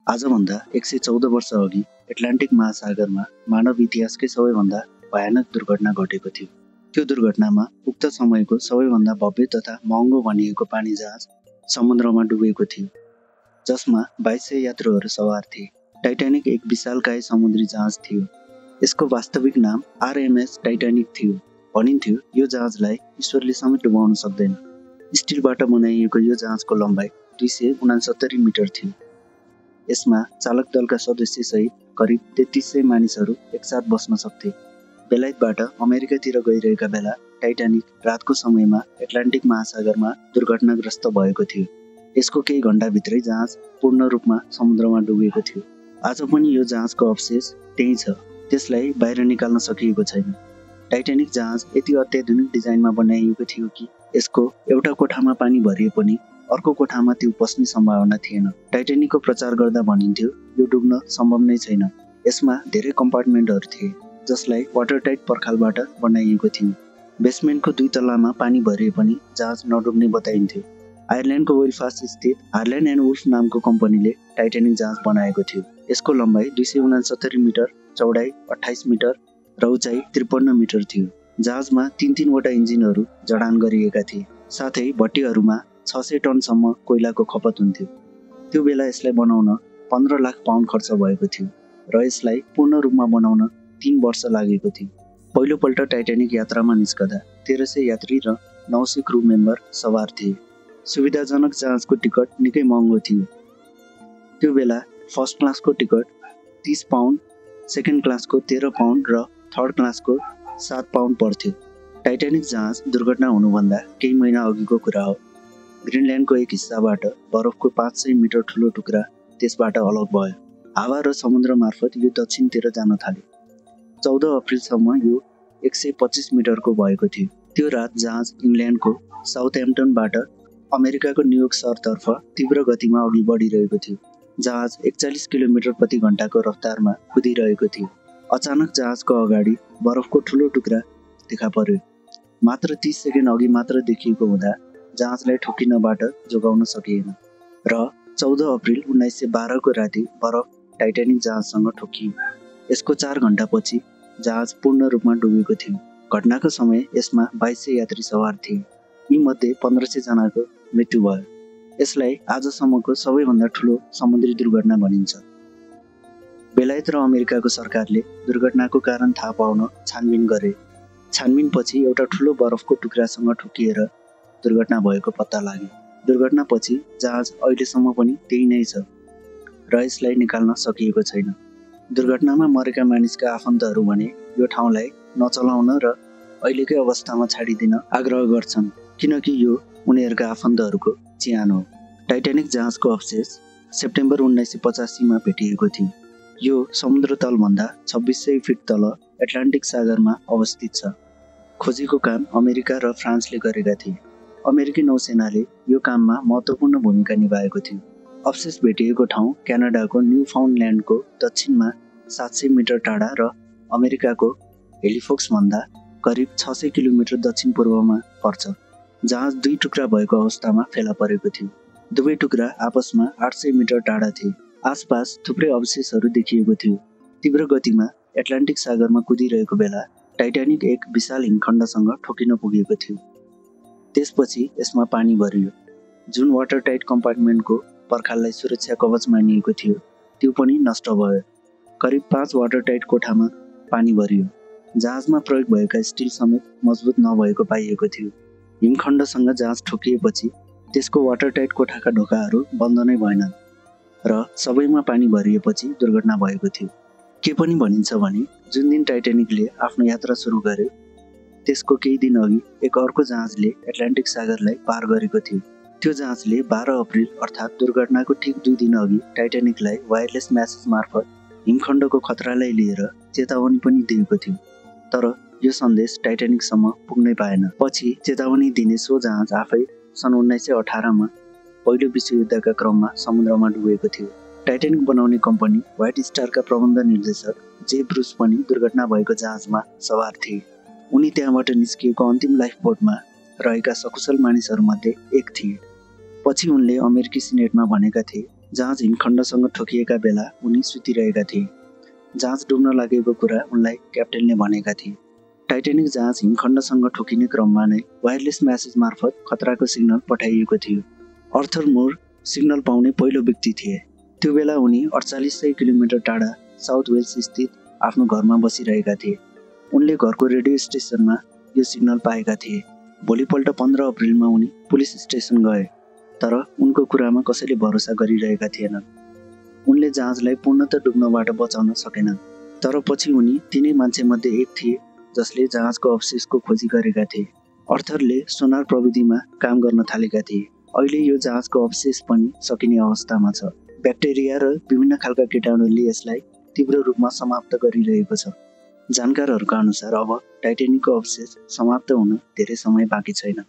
आजभन्दा 114 वर्ष अघि एटलान्टिक महासागरमा मानव इतिहासकै सबैभन्दा भयानक दुर्घटना घटेको थियो। त्यो दुर्घटनामा उक्त समयको सबैभन्दा भव्य तथा महँगो भनिएको पानी जहाज समुद्रमा डुबेको थियो, जसमा 2200 यात्रुहरू सवार थिए। टाइटानिक एक विशालकाय समुद्री जहाज थियो। यसको वास्तविक नाम आरएमएस टाइटानिक थियो। भनिन्थ्यो यो जहाजलाई ईश्वरले समेत डुबाउन सक्दैन। स्टिलबाट बनाइएको यो जहाजको लम्बाइ 269 मिटर थियो। यसमा चालक दलका सदस्यसहित करिब 3300 मानिसहरू एकसाथ बस्न सक्थे। बेलायतबाट अमेरिकातिर गइरहेका बेला टाइटानिक रातको समयमा एटलान्टिक महासागरमा दुर्घटनाग्रस्त भएको थियो। यसको केही घण्टाभित्रै जहाज पूर्ण रूपमा समुद्रमा डुबेको थियो। आज पनि यो जहाजको अवशेष त्यही छ। त्यसलाई बाहिर निकाल्न सकिएको छैन। टाइटानिक जहाज यति अत्याधुनिक डिजाइनमा बनाइएको थियो कि यसको एउटा कोठामा पानी भरिए पनि अर्को कोठामा त्यो पस्ने सम्भावना थिएन। टाइटानिकको प्रचार गर्दा भनिन्थ्यो यो डुब्न सम्भव नै छैन। यसमा धेरै कम्पार्टमेन्टहरू थिए जसलाई वाटरटाइट पर्खालबाट बनाइएको थियो। बेसमेन्टको 2 तलामा पानी भरिए पनि जहाज नडुब्ने बताइन्थ्यो। आयरल्यान्डको बेलफास्ट स्थित हार्ल्यान्ड एन्ड वुल्फ नामको कम्पनीले टाइटानिक जहाज बनाएको थियो। यसको लम्बाइ 269 मिटर, चौडाइ 28 मिटर र उचाइ 53 मिटर थियो। जहाजमा 3 वटा इन्जिनहरू जडान गरिएका थिए। साथै भट्टीहरूमा 600 टनसम्म कोइलाको खपत हुन्थ्यो। त्यो बेला यसलाई बनाउन 15 लाख पाउन्ड खर्च भएको थियो र यसलाई पूर्ण रूपमा बनाउन 3 वर्ष लागेको थियो। पहिलोपल्ट टाइटानिक यात्रामा निस्कदा 1300 यात्री र 900 क्रू मेम्बर सवार थिए। सुविधाजनक जहाजको टिकट निकै महँगो थियो। त्यो बेला फर्स्ट क्लासको टिकट 30 पाउन्ड, सेकेन्ड क्लासको 13 पाउन्ड र थर्ड क्लासको 7 पाउन्ड पर्थ्यो। टाइटानिक जहाज दुर्घटना हुनुभन्दा केही महिना अघिको कुरा हो। ग्रिनल्यान्डको एक हिस्साबाट बरफको 500 मिटर ठुलो टुक्रा त्यसबाट अलग भयो। हावा र समुद्र मार्फत यो दक्षिणतिर जान थाल्यो। 14 अप्रिलसम्म यो 125 मिटरको भएको थियो। त्यो रात जहाज इङ्ल्यान्डको साउथह्याम्पटनबाट अमेरिकाको न्युयोर्क सहरतर्फ तीव्र गतिमा अघि बढिरहेको थियो। जहाज 41 किलोमिटर प्रति घण्टाको रफ्तारमा कुदिरहेको थियो। अचानक जहाजको अगाडि बरफको ठुलो टुक्रा देखा पर्यो। मात्र 30 सेकेन्ड अघि मात्र देखिएको हुँदा जहाजलाई ठोकिनबाट जोगाउन सकिएन र 14 अप्रिल 1912 को राति बरफ टाइटानिक जहाजसँग ठोकियो। यसको 4 घण्टापछि जहाज पूर्ण रूपमा डुबेको थियो। घटनाको समय यसमा 2200 यात्री सवार थिए। यीमध्ये 1500 जनाको मृत्यु भयो। यसलाई आजसम्मको सबैभन्दा ठुलो समुद्री दुर्घटना भनिन्छ। बेलायत र अमेरिकाको सरकारले दुर्घटनाको कारण थाहा पाउन छानबिन गरे। छानबिनपछि एउटा ठुलो बरफको टुक्रासँग ठोकिएर दुर्घटना भएको पत्ता लाग्यो। दुर्घटनापछि जहाज अहिलेसम्म पनि त्यही नै छ र यसलाई निकाल्न सकिएको छैन। दुर्घटनामा मरेका मानिसका आफन्तहरू भने यो ठाउँलाई नचलाउन र अहिलेकै अवस्थामा छाडिदिन आग्रह गर्छन्, किनकि यो उनीहरूका आफन्तहरूको चिहान हो। टाइटानिक जहाजको अवशेष सेप्टेम्बर 1985 मा भेटिएको थियो। यो समुद्र तलभन्दा 2600 फिट तल एटलान्टिक सागरमा अवस्थित छ। खोजीको काम अमेरिका र फ्रान्सले गरेका थिए। अमेरिकी नौसेनाले यो काममा महत्त्वपूर्ण भूमिका निभाएको थियो। अवशेष भेटिएको ठाउँ क्यानाडाको न्युफाउन्डल्यान्डको दक्षिणमा 700 मिटर टाढा र अमेरिकाको हेलिफोक्सभन्दा करिब 600 किलोमिटर दक्षिण पूर्वमा पर्छ। जहाज 2 टुक्रा भएको अवस्थामा फेला परेको थियो। दुवै टुक्रा आपसमा 800 मिटर टाढा थिए। आसपास थुप्रै अवशेषहरू देखिएको थियो। तीव्र गतिमा एटलान्टिक सागरमा कुदिरहेको बेला टाइटानिक एक विशाल हिमखण्डसँग ठोकिन पुगेको थियो। त्यसपछि यसमा पानी भरियो। जुन वाटरटाइट कम्पार्टमेन्टको पर्खाललाई सुरक्षा कवच मानिएको थियो त्यो पनि नष्ट भयो। करिब 5 वाटरटाइट कोठामा पानी भरियो। जहाजमा प्रयोग भएका स्टिल समेत मजबुत नभएको पाइएको थियो। हिमखण्डसँग जहाज ठोकिएपछि त्यसको वाटरटाइट कोठाका ढोकाहरू बन्द नै भएनन् र सबैमा पानी भरिएपछि दुर्घटना भएको थियो। के पनि भनिन्छ भने जुन दिन टाइटानिकले आफ्नो यात्रा सुरु गर्यो त्यसको केही दिन अघि एक अर्को जहाजले एटलान्टिक सागरलाई पार गरेको थियो। त्यो जहाजले 12 अप्रिल अर्थात् दुर्घटनाको ठिक 2 दिन अघि टाइटानिकलाई वायरलेस म्यासेज मार्फत हिमखण्डको खतरालाई लिएर चेतावनी पनि दिएको थियो। तर यो सन्देश टाइटानिकसम्म पुग्नै पाएन। पछि चेतावनी दिने सो जहाज आफै सन् 1918 मा पहिलो विश्वयुद्धका क्रममा समुद्रमा डुबेको थियो। टाइटानिक बनाउने कम्पनी व्हाइट स्टारका प्रबन्ध निर्देशक जे ब्रुस पनि दुर्घटना भएको जहाजमा सवार थिए। उनी त्यहाँबाट निस्किएको अन्तिम लाइफबोटमा रहेका सकुशल मानिसहरूमध्ये एक थिए। पछि उनले अमेरिकी सिनेटमा भनेका थिए जहाज हिमखण्डसँग ठोकिएका बेला उनी सुतिरहेका थिए। जहाज डुब्न लागेको कुरा उनलाई क्याप्टेनले भनेका थिए। टाइटानिक जहाज हिमखण्डसँग ठोकिने क्रममा नै वायरलेस म्यासेज मार्फत खतराको सिग्नल पठाइएको थियो। अर्थर मुर सिग्नल पाउने पहिलो व्यक्ति थिए। त्यो बेला उनी 4800 किलोमिटर टाढा साउथ वेल्स स्थित आफ्नो घरमा बसिरहेका थिए। उनले घरको रेडियो स्टेसनमा यो सिग्नल पाएका थिए। भोलिपल्ट 15 अप्रिलमा उनी पुलिस स्टेसन गए, तर उनको कुरामा कसैले भरोसा गरिरहेका थिएनन्। उनले जहाजलाई पूर्णतः डुब्नबाट बचाउन सकेनन्, तर पछि उनी तिनै मान्छेमध्ये एक थिए जसले जहाजको अवशेषको खोजी गरेका थिए। अर्थरले सोनार प्रविधिमा काम गर्न थालेका थिए। अहिले यो जहाजको अवशेष पनि सकिने अवस्थामा छ। ब्याक्टेरिया र विभिन्न खालका कीटाणुले यसलाई तीव्र रूपमा समाप्त गरिरहेको छ। जानकारहरूका अनुसार अब टाइटानिकको अवशेष समाप्त हुन धेरै समय बाँकी छैन।